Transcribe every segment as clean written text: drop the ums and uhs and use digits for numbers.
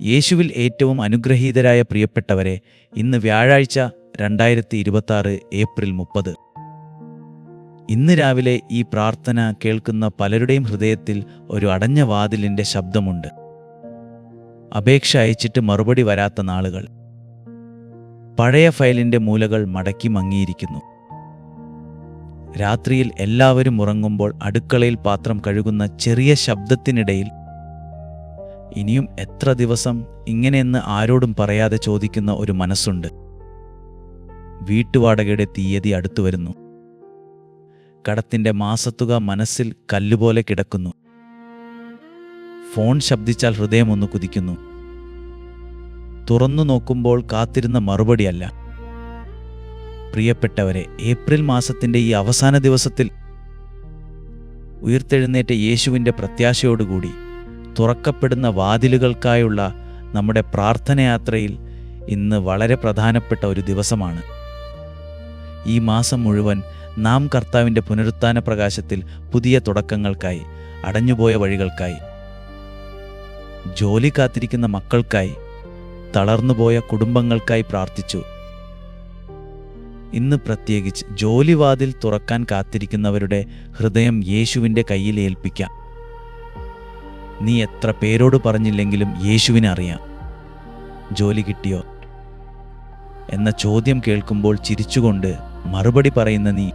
യേശുവിൽ ഏറ്റവും അനുഗ്രഹീതരായ പ്രിയപ്പെട്ടവരെ, ഇന്ന് വ്യാഴാഴ്ച 2026 ഏപ്രിൽ 30. ഇന്ന് രാവിലെ ഈ പ്രാർത്ഥന കേൾക്കുന്ന പലരുടെയും ഹൃദയത്തിൽ ഒരു അടഞ്ഞ വാതിലിൻ്റെ ശബ്ദമുണ്ട്. അപേക്ഷ അയച്ചിട്ട് മറുപടി വരാത്ത നാളുകൾ. പഴയ ഫയലിൻ്റെ മൂലകൾ മടക്കി മങ്ങിയിരിക്കുന്നു. രാത്രിയിൽ എല്ലാവരും ഉറങ്ങുമ്പോൾ അടുക്കളയിൽ പാത്രം കഴുകുന്ന ചെറിയ ശബ്ദത്തിനിടയിൽ ഇനിയും എത്ര ദിവസം ഇങ്ങനെയെന്ന് ആരോടും പറയാതെ ചോദിക്കുന്ന ഒരു മനസ്സുണ്ട്. വീട്ടുവാടകയുടെ തീയതി അടുത്തു വരുന്നു. കടത്തിൻ്റെ മാസത്തുക മനസ്സിൽ കല്ലുപോലെ കിടക്കുന്നു. ഫോൺ ശബ്ദിച്ചാൽ ഹൃദയമൊന്ന് കുതിക്കുന്നു. തുറന്നു നോക്കുമ്പോൾ കാത്തിരുന്ന മറുപടിയല്ല. പ്രിയപ്പെട്ടവരെ, ഏപ്രിൽ മാസത്തിൻ്റെ ഈ അവസാന ദിവസത്തിൽ ഉയിർത്തെഴുന്നേറ്റ യേശുവിൻ്റെ പ്രത്യാശയോടുകൂടി തുറക്കപ്പെടുന്ന വാതിലുകൾക്കായുള്ള നമ്മുടെ പ്രാർത്ഥനയാത്രയിൽ ഇന്ന് വളരെ പ്രധാനപ്പെട്ട ഒരു ദിവസമാണ്. ഈ മാസം മുഴുവൻ നാം കർത്താവിൻ്റെ പുനരുത്ഥാന പ്രകാശത്തിൽ പുതിയ തുടക്കങ്ങൾക്കായി, അടഞ്ഞുപോയ വഴികൾക്കായി, ജോലി കാത്തിരിക്കുന്ന മക്കൾക്കായി, തളർന്നുപോയ കുടുംബങ്ങൾക്കായി പ്രാർത്ഥിച്ചു. ഇന്ന് പ്രത്യേകിച്ച് ജോലിവാതിൽ തുറക്കാൻ കാത്തിരിക്കുന്നവരുടെ ഹൃദയം യേശുവിൻ്റെ കയ്യിൽ ഏൽപ്പിക്കാം. നീ എത്ര പേരോട് പറഞ്ഞില്ലെങ്കിലും യേശുവിനെ അറിയാം. ജോലി കിട്ടിയോ എന്ന ചോദ്യം കേൾക്കുമ്പോൾ ചിരിച്ചുകൊണ്ട് മറുപടി പറയുന്ന നീ,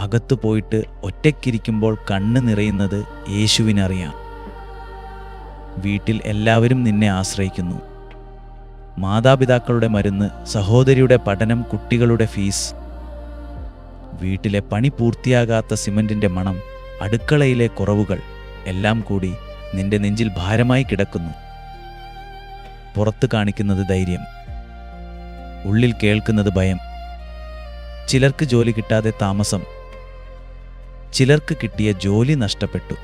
അകത്തു പോയിട്ട് ഒറ്റയ്ക്കിരിക്കുമ്പോൾ കണ്ണ് നിറയുന്നത് യേശുവിനറിയാം. വീട്ടിൽ എല്ലാവരും നിന്നെ ആശ്രയിക്കുന്നു. മാതാപിതാക്കളുടെ മരുന്ന്, സഹോദരിയുടെ പഠനം, കുട്ടികളുടെ ഫീസ്, വീട്ടിലെ പണി പൂർത്തിയാകാത്ത സിമന്റിൻ്റെ മണം, അടുക്കളയിലെ കുറവുകൾ എല്ലാം കൂടി നിന്റെ നെഞ്ചിൽ ഭാരമായി കിടക്കുന്നു. പുറത്ത് കാണിക്കുന്നത് ധൈര്യം, ഉള്ളിൽ കേൾക്കുന്നത് ഭയം. ചിലർക്ക് ജോലി കിട്ടാതെ താമസം, ചിലർക്ക് കിട്ടിയ ജോലി നഷ്ടപ്പെട്ടു,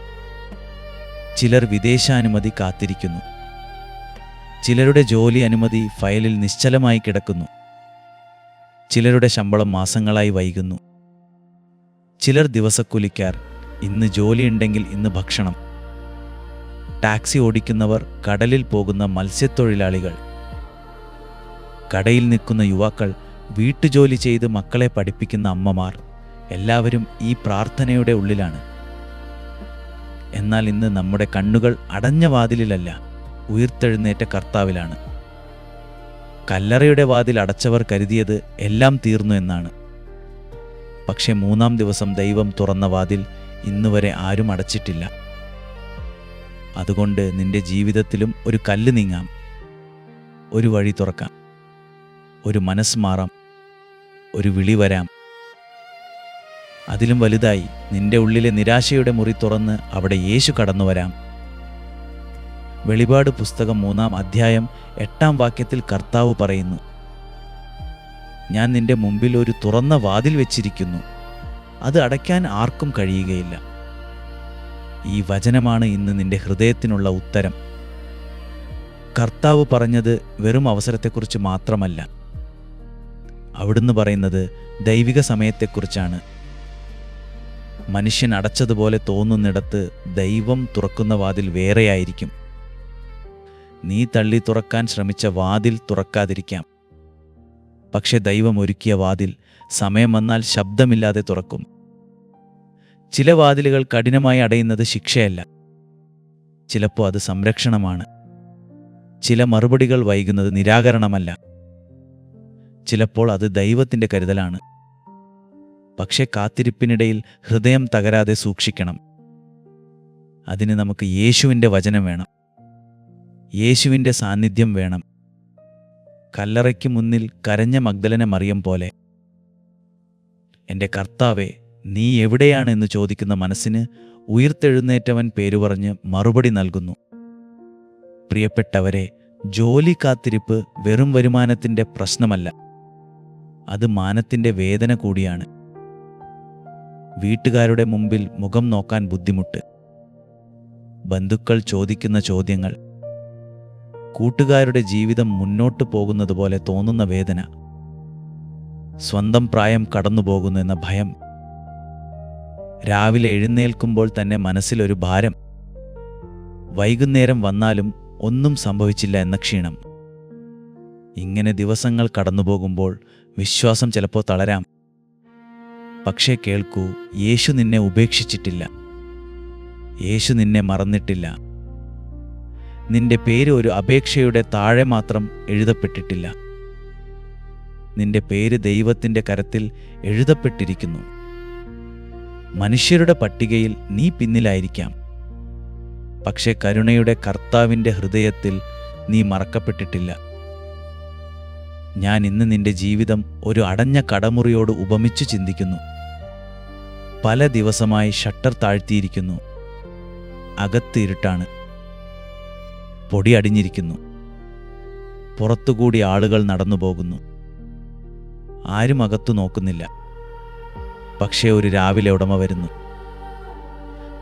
ചിലർ വിദേശാനുമതി കാത്തിരിക്കുന്നു, ചിലരുടെ ജോലി അനുമതി ഫയലിൽ നിശ്ചലമായി കിടക്കുന്നു, ചിലരുടെ ശമ്പളം മാസങ്ങളായി വൈകുന്നു, ചിലർ ദിവസക്കൂലിക്കാർ, ഇന്ന് ജോലിയുണ്ടെങ്കിൽ ഇന്ന് ഭക്ഷണം, ടാക്സി ഓടിക്കുന്നവർ, കടലിൽ പോകുന്ന മത്സ്യത്തൊഴിലാളികൾ, കടയിൽ നിൽക്കുന്ന യുവാക്കൾ, വീട്ടുജോലി ചെയ്ത് മക്കളെ പഠിപ്പിക്കുന്ന അമ്മമാർ, എല്ലാവരും ഈ പ്രാർത്ഥനയുടെ ഉള്ളിലാണ്. എന്നാൽ ഇന്ന് നമ്മുടെ കണ്ണുകൾ അടഞ്ഞ വാതിലിലല്ല, ഉയിർത്തെഴുന്നേറ്റ കർത്താവിലാണ്. കല്ലറയുടെ വാതിൽ അടച്ചവർ കരുതിയത് എല്ലാം തീർന്നു എന്നാണ്. പക്ഷെ 3-ാം ദിവസം ദൈവം തുറന്ന വാതിൽ ഇന്നുവരെ ആരും അടച്ചിട്ടില്ല. അതുകൊണ്ട് നിന്റെ ജീവിതത്തിലും ഒരു കല്ല് നീങ്ങാം, ഒരു വഴി തുറക്കാം, ഒരു മനസ്സ് മാറാം, ഒരു വിളി വരാം. അതിലും വലുതായി നിന്റെ ഉള്ളിലെ നിരാശയുടെ മുറി തുറന്ന് അവിടെ യേശു കടന്നു വരാം. വെളിപാട് പുസ്തകം 3-ാം അധ്യായം 8-ാം വാക്യത്തിൽ കർത്താവ് പറയുന്നു, ഞാൻ നിന്റെ മുമ്പിൽ ഒരു തുറന്ന വാതിൽ വെച്ചിരിക്കുന്നു, അത് അടയ്ക്കാൻ ആർക്കും കഴിയുകയില്ല. ഈ വചനമാണ് ഇന്ന് നിന്റെ ഹൃദയത്തിനുള്ള ഉത്തരം. കർത്താവ് പറഞ്ഞത് വെറും അവസരത്തെക്കുറിച്ച് മാത്രമല്ല, അവിടുന്ന് പറയുന്നത് ദൈവിക സമയത്തെക്കുറിച്ചാണ്. മനുഷ്യൻ അടച്ചതുപോലെ തോന്നുന്നിടത്ത് ദൈവം തുറക്കുന്ന വാതിൽ വേറെയായിരിക്കും. നീ തള്ളി തുറക്കാൻ ശ്രമിച്ച വാതിൽ തുറക്കാതിരിക്കാം. പക്ഷെ ദൈവം ഒരുക്കിയ വാതിൽ സമയം വന്നാൽ ശബ്ദമില്ലാതെ തുറക്കും. ചില വാതിലുകൾ കഠിനമായി അടയുന്നത് ശിക്ഷയല്ല, ചിലപ്പോൾ അത് സംരക്ഷണമാണ്. ചില മറുപടികൾ വൈകുന്നത് നിരാകരണമല്ല, ചിലപ്പോൾ അത് ദൈവത്തിൻ്റെ കരുതലാണ്. പക്ഷെ കാത്തിരിപ്പിനിടയിൽ ഹൃദയം തകരാതെ സൂക്ഷിക്കണം. അതിന് നമുക്ക് യേശുവിൻ്റെ വചനം വേണം, യേശുവിൻ്റെ സാന്നിധ്യം വേണം. കല്ലറയ്ക്ക് മുന്നിൽ കരഞ്ഞ മഗ്ദലന മറിയം പോലെ, എൻ്റെ കർത്താവേ, നീ എവിടെയാണെന്ന് ചോദിക്കുന്ന മനസ്സിന് ഉയിർത്തെഴുന്നേറ്റവൻ പേരുപറഞ്ഞ് മറുപടി നൽകുന്നു. പ്രിയപ്പെട്ടവരെ, ജോലി കാത്തിരിപ്പ് വെറും വരുമാനത്തിൻ്റെ പ്രശ്നമല്ല, അത് മാനത്തിൻ്റെ വേദന കൂടിയാണ്. വീട്ടുകാരുടെ മുമ്പിൽ മുഖം നോക്കാൻ ബുദ്ധിമുട്ട്, ബന്ധുക്കൾ ചോദിക്കുന്ന ചോദ്യങ്ങൾ, കൂട്ടുകാരുടെ ജീവിതം മുന്നോട്ടു പോകുന്നത് പോലെ തോന്നുന്ന വേദന, സ്വന്തം പ്രായം കടന്നുപോകുന്നു എന്ന ഭയം, രാവിലെ എഴുന്നേൽക്കുമ്പോൾ തന്നെ മനസ്സിലൊരു ഭാരം, വൈകുന്നേരം വന്നാലും ഒന്നും സംഭവിച്ചില്ല എന്ന ക്ഷീണം. ഇങ്ങനെ ദിവസങ്ങൾ കടന്നുപോകുമ്പോൾ വിശ്വാസം ചിലപ്പോൾ തളരാം. പക്ഷേ കേൾക്കൂ, യേശു നിന്നെ ഉപേക്ഷിച്ചിട്ടില്ല. യേശു നിന്നെ മറന്നിട്ടില്ല. നിന്റെ പേര് ഒരു അപേക്ഷയുടെ താഴെ മാത്രം എഴുതപ്പെട്ടിട്ടില്ല. നിന്റെ പേര് ദൈവത്തിൻ്റെ കരത്തിൽ എഴുതപ്പെട്ടിരിക്കുന്നു. മനുഷ്യരുടെ പട്ടികയിൽ നീ പിന്നിലായിരിക്കാം, പക്ഷേ കരുണയുടെ കർത്താവിൻ്റെ ഹൃദയത്തിൽ നീ മറക്കപ്പെട്ടിട്ടില്ല. ഞാൻ ഇന്ന് നിന്റെ ജീവിതം ഒരു അടഞ്ഞ കടമുറിയോട് ഉപമിച്ചു ചിന്തിക്കുന്നു. പല ദിവസമായി ഷട്ടർ താഴ്ത്തിയിരിക്കുന്നു. അകത്ത് ഇരുട്ടാണ്. പൊടി അടിഞ്ഞിരിക്കുന്നു. പുറത്തുകൂടി ആളുകൾ നടന്നു പോകുന്നു. ആരും അകത്തു നോക്കുന്നില്ല. പക്ഷേ ഒരു രാവിലെ ഉടമ വരുന്നു.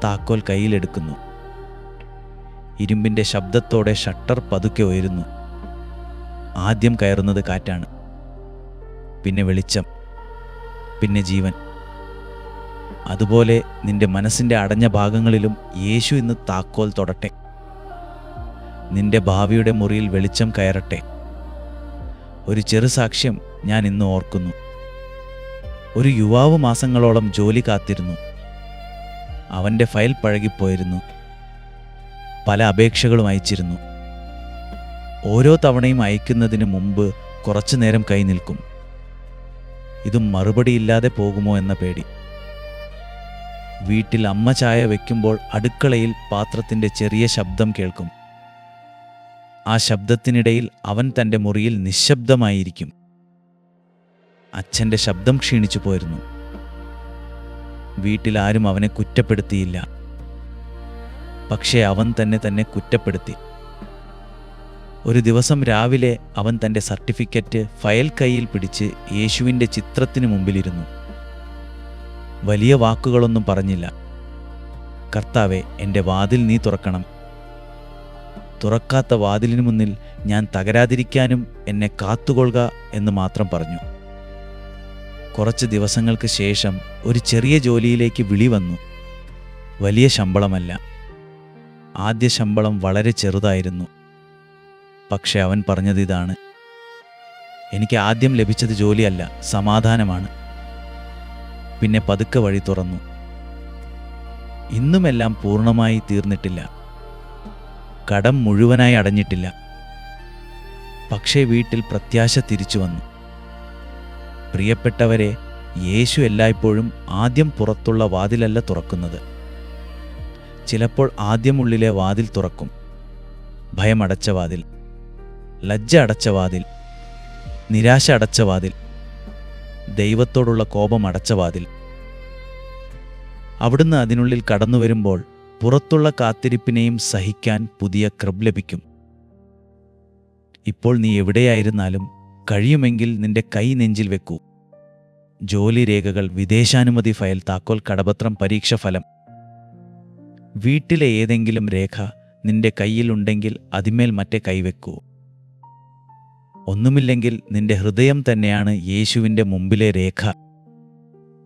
താക്കോൽ കയ്യിലെടുക്കുന്നു. ഇരുമ്പിൻ്റെ ശബ്ദത്തോടെ ഷട്ടർ പതുക്കെ ഉയരുന്നു. ആദ്യം കയറുന്നത് കാറ്റാണ്, പിന്നെ വെളിച്ചം, പിന്നെ ജീവൻ. അതുപോലെ നിന്റെ മനസ്സിൻ്റെ അടഞ്ഞ ഭാഗങ്ങളിലും യേശു ഇന്ന് താക്കോൽ തൊടട്ടെ. നിന്റെ ഭാവിയുടെ മുറിയിൽ വെളിച്ചം കയറട്ടെ. ഒരു ചെറു സാക്ഷ്യം ഞാൻ ഇന്ന് ഓർക്കുന്നു. ഒരു യുവാവ് മാസങ്ങളോളം ജോലി കാത്തിരുന്നു. അവൻ്റെ ഫയൽ പഴകിപ്പോയിരുന്നു. പല അപേക്ഷകളും അയച്ചിരുന്നു. ഓരോ തവണയും അയക്കുന്നതിന് മുമ്പ് കുറച്ചു നേരം കൈ നിൽക്കും. ഇതും മറുപടിയില്ലാതെ പോകുമോ എന്ന പേടി. വീട്ടിൽ അമ്മ ചായ വയ്ക്കുമ്പോൾ അടുക്കളയിൽ പാത്രത്തിൻ്റെ ചെറിയ ശബ്ദം കേൾക്കും. ആ ശബ്ദത്തിനിടയിൽ അവൻ തൻ്റെ മുറിയിൽ നിശബ്ദമായിരിക്കും. അച്ഛൻ്റെ ശബ്ദം ക്ഷീണിച്ചു പോയിരുന്നു. വീട്ടിൽ ആരും അവനെ കുറ്റപ്പെടുത്തിയില്ല. പക്ഷേ അവൻ തന്നെ കുറ്റപ്പെടുത്തി. ഒരു ദിവസം രാവിലെ അവൻ തൻ്റെ സർട്ടിഫിക്കറ്റ് ഫയൽ കയ്യിൽ പിടിച്ച് യേശുവിൻ്റെ ചിത്രത്തിന് മുമ്പിലിരുന്നു. വലിയ വാക്കുകളൊന്നും പറഞ്ഞില്ല. കർത്താവേ, എൻ്റെ വാതിൽ നീ തുറക്കണം. തുറക്കാത്ത വാതിലിന് മുന്നിൽ ഞാൻ തകരാതിരിക്കാനും എന്നെ കാത്തുകൊള്ളുക എന്ന് മാത്രം പറഞ്ഞു. കുറച്ച് ദിവസങ്ങൾക്ക് ശേഷം ഒരു ചെറിയ ജോലിയിലേക്ക് വിളി വന്നു. വലിയ ശമ്പളമല്ല. ആദ്യ ശമ്പളം വളരെ ചെറുതായിരുന്നു. പക്ഷെ അവൻ പറഞ്ഞത് ഇതാണ്: എനിക്ക് ആദ്യം ലഭിച്ചത് ജോലിയല്ല, സമാധാനമാണ്. പിന്നെ പതുക്കെ വഴി തുറന്നു. ഇന്നുമെല്ലാം പൂർണ്ണമായി തീർന്നിട്ടില്ല. കടം മുഴുവനായി അടഞ്ഞിട്ടില്ല. പക്ഷേ വീട്ടിൽ പ്രത്യാശ തിരിച്ചു വന്നു. പ്രിയപ്പെട്ടവരെ, യേശു എല്ലായ്പ്പോഴും ആദ്യം പുറത്തുള്ള വാതിലല്ല തുറക്കുന്നത്. ചിലപ്പോൾ ആദ്യം ഉള്ളിലെ വാതിൽ തുറക്കും. ഭയമടച്ച വാതിൽ, ലജ്ജ അടച്ച വാതിൽ, നിരാശ അടച്ച വാതിൽ, ദൈവത്തോടുള്ള കോപം അടച്ച വാതിൽ. അവിടുന്ന് അതിനുള്ളിൽ കടന്നു വരുമ്പോൾ പുറത്തുള്ള കാത്തിരിപ്പിനെയും സഹിക്കാൻ പുതിയ കൃപ ലഭിക്കും. ഇപ്പോൾ നീ എവിടെയായിരുന്നാലും കഴിയുമെങ്കിൽ നിന്റെ കൈ നെഞ്ചിൽ വെക്കൂ. ജോലി രേഖകൾ, വിദേശാനുമതി ഫയൽ, താക്കോൽ, കടപത്രം, പരീക്ഷ ഫലം. വീട്ടിലെ ഏതെങ്കിലും രേഖ നിന്റെ കയ്യിലുണ്ടെങ്കിൽ അതിന്മേൽ മറ്റേ കൈവെക്കൂ. ഒന്നുമില്ലെങ്കിൽ നിന്റെ ഹൃദയം തന്നെയാണ് യേശുവിൻ്റെ മുമ്പിലെ രേഖ.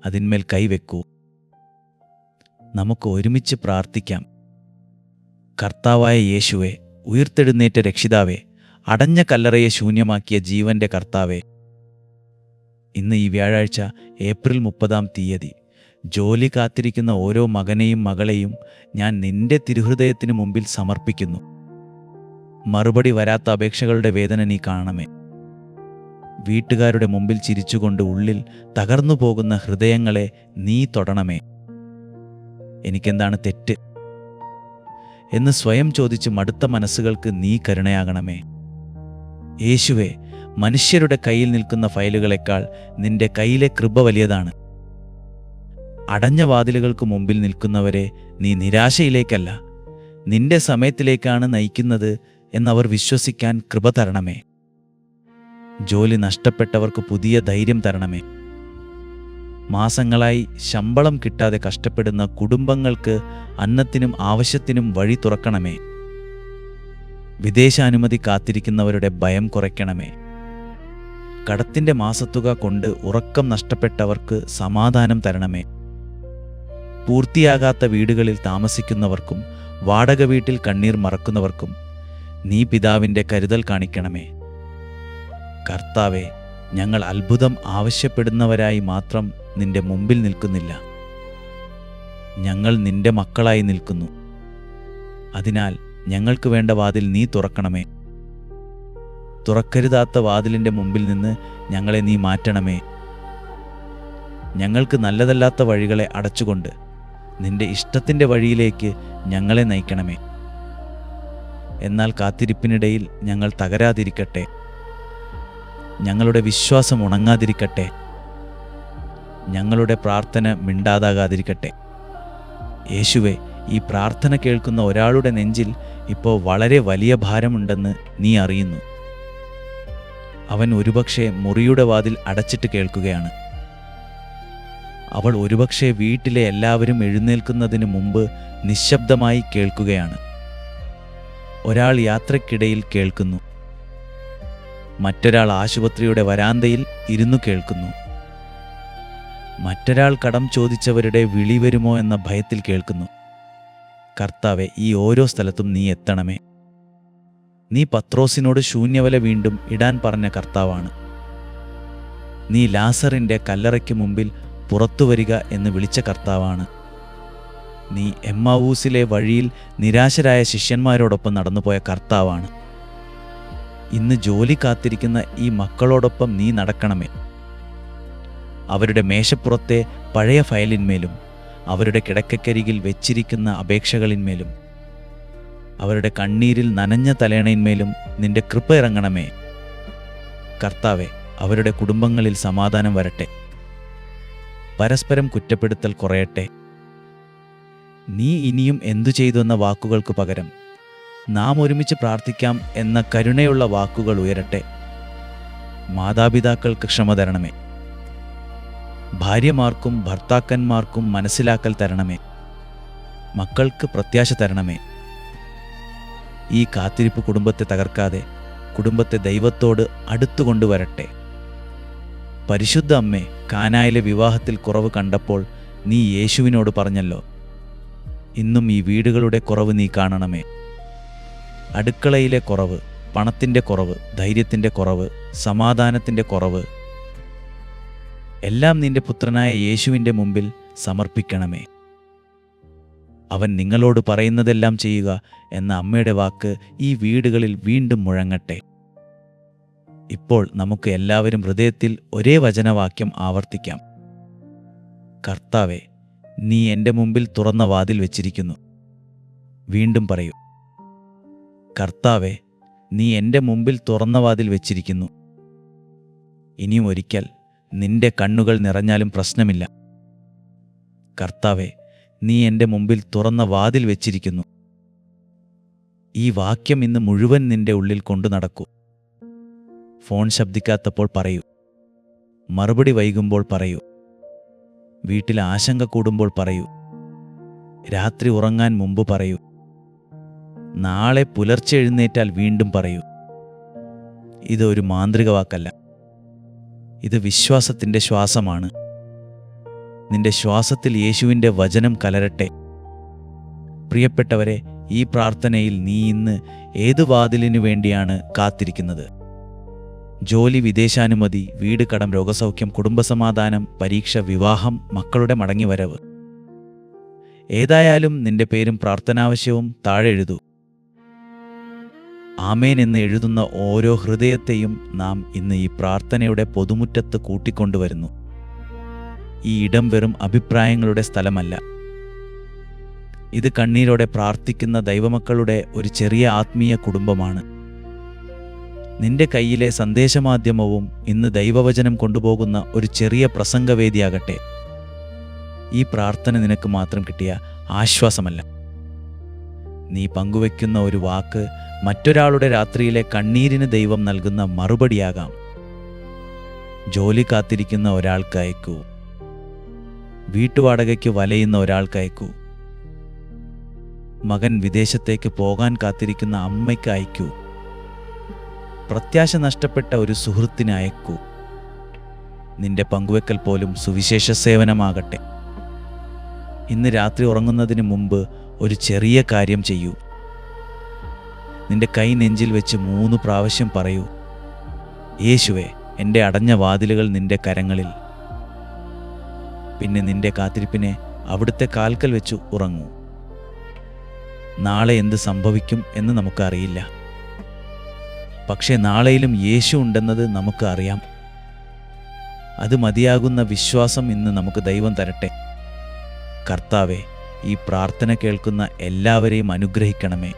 അതിന്മേൽ കൈവെക്കൂ. നമുക്ക് ഒരുമിച്ച് പ്രാർത്ഥിക്കാം. കർത്താവായ യേശുവേ, ഉയിർത്തെഴുന്നേറ്റ രക്ഷിതാവേ, അടഞ്ഞ കല്ലറയെ ശൂന്യമാക്കിയ ജീവന്റെ കർത്താവേ, ഇന്ന് ഈ വ്യാഴാഴ്ച ഏപ്രിൽ 30 ജോലി കാത്തിരിക്കുന്ന ഓരോ മകനെയും മകളെയും ഞാൻ നിന്റെ തിരുഹൃദയത്തിന് മുമ്പിൽ സമർപ്പിക്കുന്നു. മറുപടി വരാത്ത അപേക്ഷകളുടെ വേദന നീ കാണണമേ. വീട്ടുകാരുടെ മുമ്പിൽ ചിരിച്ചുകൊണ്ട് ഉള്ളിൽ തകർന്നു പോകുന്ന ഹൃദയങ്ങളെ നീ തൊടണമേ. എനിക്കെന്താണ് തെറ്റ് എന്ന് സ്വയം ചോദിച്ച് മടുത്ത മനസ്സുകൾക്ക് നീ കരുണയാകണമേ. യേശുവേ, മനുഷ്യരുടെ കയ്യിൽ നിൽക്കുന്ന ഫയലുകളെക്കാൾ നിന്റെ കയ്യിലെ കൃപ വലിയതാണ്. അടഞ്ഞ വാതിലുകൾക്ക് മുമ്പിൽ നിൽക്കുന്നവരെ നീ നിരാശയിലേക്കല്ല, നിന്റെ സമയത്തിലേക്കാണ് നയിക്കുന്നത് എന്നവർ വിശ്വസിക്കാൻ കൃപ തരണമേ. ജോലി നഷ്ടപ്പെട്ടവർക്ക് പുതിയ ധൈര്യം തരണമേ. മാസങ്ങളായി ശമ്പളം കിട്ടാതെ കഷ്ടപ്പെടുന്ന കുടുംബങ്ങൾക്ക് അന്നത്തിനും ആവശ്യത്തിനും വഴി തുറക്കണമേ. വിദേശാനുമതി കാത്തിരിക്കുന്നവരുടെ ഭയം കുറയ്ക്കണമേ. കടത്തിൻ്റെ മാസത്തുക കൊണ്ട് ഉറക്കം നഷ്ടപ്പെട്ടവർക്ക് സമാധാനം തരണമേ. പൂർത്തിയാകാത്ത വീടുകളിൽ താമസിക്കുന്നവർക്കും വാടക വീട്ടിൽ കണ്ണീർ മറക്കുന്നവർക്കും നീ പിതാവിൻ്റെ കരുതൽ കാണിക്കണമേ. കർത്താവെ, ഞങ്ങൾ അത്ഭുതം ആവശ്യപ്പെടുന്നവരായി മാത്രം നിന്റെ മുമ്പിൽ നിൽക്കുന്നില്ല. ഞങ്ങൾ നിന്റെ മക്കളായി നിൽക്കുന്നു. അതിനാൽ ഞങ്ങൾക്ക് വേണ്ട വാതിൽ നീ തുറക്കണമേ. തുറക്കരുതാത്ത വാതിലിൻ്റെ മുമ്പിൽ നിന്ന് ഞങ്ങളെ നീ മാറ്റണമേ. ഞങ്ങൾക്ക് നല്ലതല്ലാത്ത വഴികളെ അടച്ചുകൊണ്ട് നിന്റെ ഇഷ്ടത്തിൻ്റെ വഴിയിലേക്ക് ഞങ്ങളെ നയിക്കണമേ. എന്നാൽ കാത്തിരിപ്പിനിടയിൽ ഞങ്ങൾ തകരാതിരിക്കട്ടെ. ഞങ്ങളുടെ വിശ്വാസം ഉണങ്ങാതിരിക്കട്ടെ. ഞങ്ങളുടെ പ്രാർത്ഥന മിണ്ടാതാകാതിരിക്കട്ടെ. യേശുവേ, ഈ പ്രാർത്ഥന കേൾക്കുന്ന ഒരാളുടെ നെഞ്ചിൽ ഇപ്പോൾ വളരെ വലിയ ഭാരമുണ്ടെന്ന് നീ അറിയുന്നു. അവൻ ഒരുപക്ഷെ മുറിയുടെ വാതിൽ അടച്ചിട്ട് കേൾക്കുകയാണ്. അവൾ ഒരുപക്ഷെ വീട്ടിലെ എല്ലാവരും എഴുന്നേൽക്കുന്നതിന് മുമ്പ് നിശബ്ദമായി കേൾക്കുകയാണ്. ഒരാൾ യാത്രക്കിടയിൽ കേൾക്കുന്നു. മറ്റൊരാൾ ആശുപത്രിയുടെ വരാന്തയിൽ ഇരുന്നു കേൾക്കുന്നു. മറ്റൊരാൾ കടം ചോദിച്ചവരുടെ വിളി വരുമോ എന്ന ഭയത്തിൽ കേൾക്കുന്നു. കർത്താവെ, ഈ ഓരോ സ്ഥലത്തും നീ എത്തണമേ. നീ പത്രോസിനോട് ശൂന്യവല വീണ്ടും ഇടാൻ പറഞ്ഞ കർത്താവാണ്. നീ ലാസറിൻ്റെ കല്ലറയ്ക്ക് മുമ്പിൽ പുറത്തു വരിക എന്ന് വിളിച്ച കർത്താവാണ്. നീ എമ്മാവൂസിലെ വഴിയിൽ നിരാശരായ ശിഷ്യന്മാരോടൊപ്പം നടന്നുപോയ കർത്താവാണ്. ഇന്ന് ജോലി കാത്തിരിക്കുന്ന ഈ മക്കളോടൊപ്പം നീ നടക്കണമേ. അവരുടെ മേശപ്പുറത്തെ പഴയ ഫയലിന്മേലും അവരുടെ കിടക്കക്കരികിൽ വെച്ചിരിക്കുന്ന അപേക്ഷകളിന്മേലും അവരുടെ കണ്ണീരിൽ നനഞ്ഞ തലേണയിന്മേലും നിന്റെ കൃപ ഇറങ്ങണമേ. കർത്താവെ, അവരുടെ കുടുംബങ്ങളിൽ സമാധാനം വരട്ടെ. പരസ്പരം കുറ്റപ്പെടുത്തൽ കുറയട്ടെ. നീ ഇനിയും എന്തു ചെയ്തു എന്ന വാക്കുകൾക്ക് പകരം നാം ഒരുമിച്ച് പ്രാർത്ഥിക്കാം എന്ന കരുണയുള്ള വാക്കുകൾ ഉയരട്ടെ. മാതാപിതാക്കൾക്ക് ക്ഷമ തരണമേ. ഭാര്യമാർക്കും ഭർത്താക്കന്മാർക്കും മനസ്സിലാക്കൽ തരണമേ. മക്കൾക്ക് പ്രത്യാശ തരണമേ. ഈ കാത്തിരിപ്പ് കുടുംബത്തെ തകർക്കാതെ കുടുംബത്തെ ദൈവത്തോട് അടുത്തുകൊണ്ടുവരട്ടെ. പരിശുദ്ധ അമ്മേ, കാനായിലെ വിവാഹത്തിൽ കുറവ് കണ്ടപ്പോൾ നീ യേശുവിനോട് പറഞ്ഞല്ലോ, ഇന്നും ഈ വീടുകളുടെ കുറവ് നീ കാണണമേ. അടുക്കളയിലെ കുറവ്, പണത്തിൻ്റെ കുറവ്, ധൈര്യത്തിൻ്റെ കുറവ്, സമാധാനത്തിൻ്റെ കുറവ് എല്ലാം നിന്റെ പുത്രനായ യേശുവിൻ്റെ മുമ്പിൽ സമർപ്പിക്കണമേ. അവൻ നിങ്ങളോട് പറയുന്നതെല്ലാം ചെയ്യുക എന്ന അമ്മയുടെ വാക്ക് ഈ വീടുകളിൽ വീണ്ടും മുഴങ്ങട്ടെ. ഇപ്പോൾ നമുക്ക് എല്ലാവരും ഹൃദയത്തിൽ ഒരേ വചനവാക്യം ആവർത്തിക്കാം. കർത്താവെ, നീ എൻ്റെ മുമ്പിൽ തുറന്ന വാതിൽ വെച്ചിരിക്കുന്നു. വീണ്ടും പറയൂ. കർത്താവെ, നീ എൻ്റെ മുമ്പിൽ തുറന്ന വാതിൽ വെച്ചിരിക്കുന്നു. ഇനിയും ഒരിക്കൽ നിന്റെ കണ്ണുകൾ നിറഞ്ഞാലും പ്രശ്നമില്ല. കർത്താവെ, നീ എൻ്റെ മുമ്പിൽ തുറന്ന വാതിൽ വെച്ചിരിക്കുന്നു. ഈ വാക്യം ഇന്ന് മുഴുവൻ നിന്റെ ഉള്ളിൽ കൊണ്ടു നടക്കൂ. ഫോൺ ശബ്ദിക്കാത്തപ്പോൾ പറയൂ. മറുപടി വൈകുമ്പോൾ പറയൂ. വീട്ടിൽ ആശങ്ക കൂടുമ്പോൾ പറയൂ. രാത്രി ഉറങ്ങാൻ മുമ്പ് പറയൂ. നാളെ പുലർച്ചെ എഴുന്നേറ്റാൽ വീണ്ടും പറയൂ. ഇത് ഒരു മാന്ത്രിക വാക്കല്ല. ഇത് വിശ്വാസത്തിൻ്റെ ശ്വാസമാണ്. നിന്റെ ശ്വാസത്തിൽ യേശുവിൻ്റെ വചനം കലരട്ടെ. പ്രിയപ്പെട്ടവരെ, ഈ പ്രാർത്ഥനയിൽ നീ ഇന്ന് ഏത് വാതിലിനു വേണ്ടിയാണ് കാത്തിരിക്കുന്നത്? ജോലി, വിദേശാനുമതി, വീട്, കടം, രോഗസൗഖ്യം, കുടുംബസമാധാനം, പരീക്ഷ, വിവാഹം, മക്കളുടെ മടങ്ങിവരവ്. ഏതായാലും നിന്റെ പേരും പ്രാർത്ഥനാവശ്യവും താഴെ എഴുതൂ. ആമേൻ എന്ന് എഴുതുന്ന ഓരോ ഹൃദയത്തെയും നാം ഇന്ന് ഈ പ്രാർത്ഥനയുടെ പൊതുമുറ്റത്ത് കൂട്ടിക്കൊണ്ടുവരുന്നു. ഈ ഇടം വെറും അഭിപ്രായങ്ങളുടെ സ്ഥലമല്ല. ഇത് കണ്ണീരോടെ പ്രാർത്ഥിക്കുന്ന ദൈവമക്കളുടെ ഒരു ചെറിയ ആത്മീയ കുടുംബമാണ്. നിന്റെ കയ്യിലെ സന്ദേശമാധ്യമവും ഇന്ന് ദൈവവചനം കൊണ്ടുപോകുന്ന ഒരു ചെറിയ പ്രസംഗവേദിയാകട്ടെ. ഈ പ്രാർത്ഥന നിനക്ക് മാത്രം കിട്ടിയ ആശ്വാസമല്ല. നീ പങ്കുവെക്കുന്ന ഒരു വാക്ക് മറ്റൊരാളുടെ രാത്രിയിലെ കണ്ണീരിന് ദൈവം നൽകുന്ന മറുപടിയാകാം. ജോലി കാത്തിരിക്കുന്ന ഒരാൾക്ക് അയക്കൂ. വീട്ടുവാടകയ്ക്ക് വലയുന്ന ഒരാൾക്ക് അയക്കൂ. മകൻ വിദേശത്തേക്ക് പോകാൻ കാത്തിരിക്കുന്ന അമ്മയ്ക്ക് അയക്കൂ. പ്രത്യാശ നഷ്ടപ്പെട്ട ഒരു സുഹൃത്തിന് അയക്കൂ. നിന്റെ പങ്കുവെക്കൽ പോലും സുവിശേഷ സേവനമാകട്ടെ. ഇന്ന് രാത്രി ഉറങ്ങുന്നതിന് മുമ്പ് ഒരു ചെറിയ കാര്യം ചെയ്യൂ. നിന്റെ കൈ നെഞ്ചിൽ വെച്ച് 3 പ്രാവശ്യം പറയൂ, യേശുവേ, എൻ്റെ അടഞ്ഞ വാതിലുകൾ നിന്റെ കരങ്ങളിൽ. പിന്നെ നിന്റെ കാത്തിരിപ്പിനെ അവിടുത്തെ കാൽക്കൽ വെച്ച് ഉറങ്ങൂ. നാളെ എന്ത് സംഭവിക്കും എന്ന് നമുക്കറിയില്ല. പക്ഷേ നാളെയിലും യേശു ഉണ്ടെന്നത് നമുക്ക് അറിയാം. അത് മതിയാകുന്ന വിശ്വാസം ഇന്ന് നമുക്ക് ദൈവം തരട്ടെ. കർത്താവേ, ഈ പ്രാർത്ഥന കേൾക്കുന്ന എല്ലാവരെയും അനുഗ്രഹിക്കണമേ.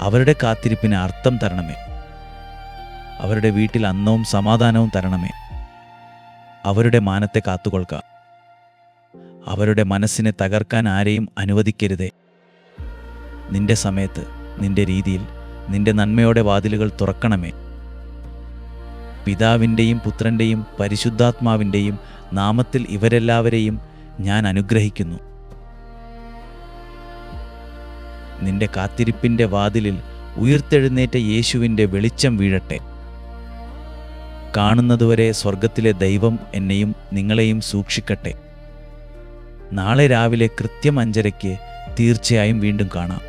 അവരുടെ കാത്തിരിപ്പിന് അർത്ഥം തരണമേ. അവരുടെ വീട്ടിൽ അന്നവും സമാധാനവും തരണമേ. അവരുടെ മാനത്തെ കാത്തുകൊള്ളുക. അവരുടെ മനസ്സിനെ തകർക്കാൻ ആരെയും അനുവദിക്കരുതേ. നിന്റെ സമയത്ത്, നിന്റെ രീതിയിൽ, നിന്റെ നന്മയോടെ വാതിലുകൾ തുറക്കണമേ. പിതാവിൻ്റെയും പുത്രൻ്റെയും പരിശുദ്ധാത്മാവിൻ്റെയും നാമത്തിൽ ഇവരെല്ലാവരെയും ഞാൻ അനുഗ്രഹിക്കുന്നു. നിന്റെ കാത്തിരിപ്പിൻ്റെ വാതിലിൽ ഉയിർത്തെഴുന്നേറ്റ യേശുവിൻ്റെ വെളിച്ചം വീഴട്ടെ. കാണുന്നതുവരെ സ്വർഗത്തിലെ ദൈവം എന്നെയും നിങ്ങളെയും സൂക്ഷിക്കട്ടെ. നാളെ രാവിലെ കൃത്യം 5:30 തീർച്ചയായും വീണ്ടും കാണാം.